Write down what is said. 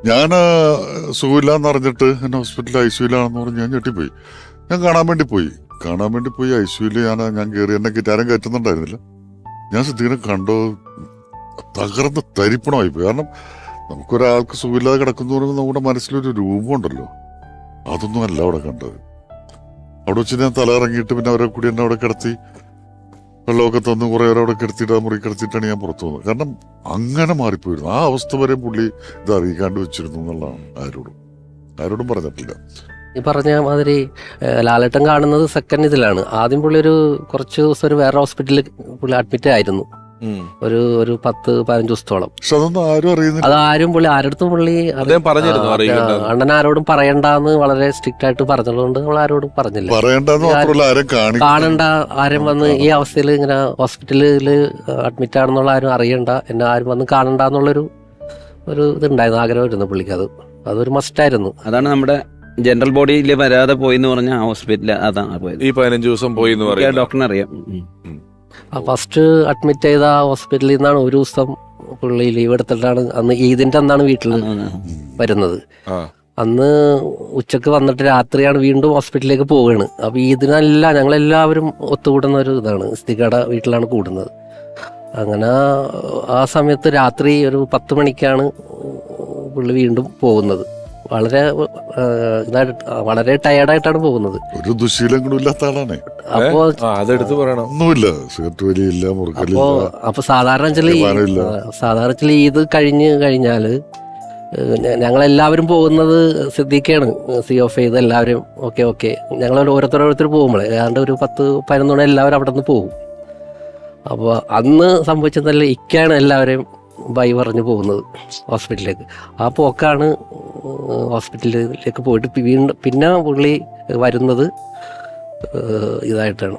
ഞാൻ സുഖമില്ലാന്ന് അറിഞ്ഞിട്ട് എന്നെ ഹോസ്പിറ്റലിൽ ഐസിയുലാണെന്ന് പറഞ്ഞ് ഞാൻ ഞെട്ടിപ്പോയി. ഞാൻ കാണാൻ വേണ്ടി പോയി ഐസിയുല് ഞാൻ കയറി, എന്നെ ആരും കയറ്റുന്നുണ്ടായിരുന്നില്ല. ഞാൻ സിദ്ദീഖിനെ കണ്ടോ തകർന്ന് തരിപ്പണമായിപ്പോയി. കാരണം നമുക്കൊരാൾക്ക് സുഖമില്ലാതെ കിടക്കുന്നു പറയുമ്പോൾ നമ്മുടെ മനസ്സിലൊരു രൂപമുണ്ടല്ലോ, അതൊന്നും അല്ല അവിടെ കണ്ടത്. അവിടെ വെച്ച് ഞാൻ തല ഇറങ്ങിയിട്ട് പിന്നെ അവരെ കൂടി എന്നെ അവിടെ കിടത്തി, വെള്ളമൊക്കെ തന്നു, കുറെ പേരെ അവിടെ കിടത്തിയിട്ട് ആ മുറി കിടത്തിയിട്ടാണ് ഞാൻ പുറത്തു പോകുന്നത്. കാരണം അങ്ങനെ മാറിപ്പോയിരുന്നു. ആ അവസ്ഥ വരെ പുള്ളി ഇത് അറിയിക്കാണ്ട് വെച്ചിരുന്നു എന്നുള്ളതാണ്. ആരോടും പറഞ്ഞിട്ടില്ല. ഈ പറഞ്ഞ മാതിരി ലാലേട്ടൻ കാണുന്നത് സെക്കൻഡ് ഇതിലാണ്. ആദ്യം പുള്ളി കുറച്ച് ദിവസം വേറെ ഹോസ്പിറ്റലിൽ പുള്ളി അഡ്മിറ്റ് ആയിരുന്നു, ഒരു 10-15 ദിവസത്തോളം. പക്ഷെ അതൊന്നും ആരും അറിയുന്നില്ല. അതാരും പുള്ളി ആരടുത്തും അണ്ണൻ ആരോടും പറയണ്ടെന്ന് വളരെ സ്ട്രിക്റ്റ് ആയിട്ട് പറഞ്ഞതുകൊണ്ട് നമ്മൾ ആരോടും പറഞ്ഞില്ല. പറയണ്ടെന്ന് മാത്രമല്ല ആരും കാണണ്ട, ആരും വന്ന് ഈ അവസ്ഥയിൽ ഇങ്ങനെ ഹോസ്പിറ്റലിൽ അഡ്മിറ്റ് ആണെന്നുള്ള ആരും അറിയണ്ട, എന്നെ ആരും വന്ന് കാണണ്ട എന്നുള്ളൊരു ഇതുണ്ടായിരുന്നു, ആഗ്രഹമായിരുന്നു പുള്ളിക്ക്. അതൊരു മസ്റ്റായിരുന്നു. അതാണ് നമ്മുടെ ജനറൽ ബോഡിയിൽ വരാതെ പോയി എന്ന് പറഞ്ഞ ഹോസ്പിറ്റലിൽ അതാണ് പോയത്. ഈ 15 ദിവസം പോയി എന്ന് പറയാം, ഡോക്ടറിനെ അറിയാം. ഫസ്റ്റ് അഡ്മിറ്റ് ചെയ്ത ഹോസ്പിറ്റലിൽ നിന്നാണ് ഒരു ദിവസം പുള്ളി ലീവ് എടുത്തിട്ടാണ് അന്ന് ഈദിന്റെ അന്നാണ് വീട്ടിൽ വരുന്നത്. അന്ന് ഉച്ചക്ക് വന്നിട്ട് രാത്രിയാണ് വീണ്ടും ഹോസ്പിറ്റലിലേക്ക് പോവുകയാണ്. അപ്പൊ ഈദിനെല്ലാം ഞങ്ങളെല്ലാവരും ഒത്തുകൂടുന്ന ഒരു ഇതാണ്, സിദ്ദീഖയുടെ വീട്ടിലാണ് കൂടുന്നത്. അങ്ങനെ ആ സമയത്ത് രാത്രി ഒരു 10 മണിക്കാണ് പുള്ളി വീണ്ടും പോകുന്നത്. വളരെ ടയർഡായിട്ടാണ് പോകുന്നത്. ഒരു ദുശീലങ്ങളും ഇല്ലാത്ത ആളാണ്. അപ്പോ അതെടുത്ത് പറയണം, ഒന്നുമില്ല, സിഗരറ്റ് വലിയില്ല, മുറുക്കലില്ല. അപ്പൊ സാധാരണ ഈദ് കഴിഞ്ഞാല് ഞങ്ങളെല്ലാവരും പോകുന്നത് സിദ്ദീഖാണ് CO ചെയ്ത് എല്ലാവരും ഓക്കെ ഞങ്ങൾ ഓരോരുത്തർ പോകുമ്പോഴേ ഏതാണ്ട് ഒരു 10-11 മണി എല്ലാവരും അവിടെ നിന്ന് പോകും. അപ്പോൾ അന്ന് സംഭവിച്ചതല്ല, ഇക്കാണ് എല്ലാവരെയും ബൈ പറഞ്ഞു പോകുന്നത് ഹോസ്പിറ്റലിലേക്ക്. ആ പോക്കാണ് ഹോസ്പിറ്റലിലേക്ക് പോയിട്ട് പിന്നെ പുള്ളി വരുന്നത് ഇതായിട്ടാണ്.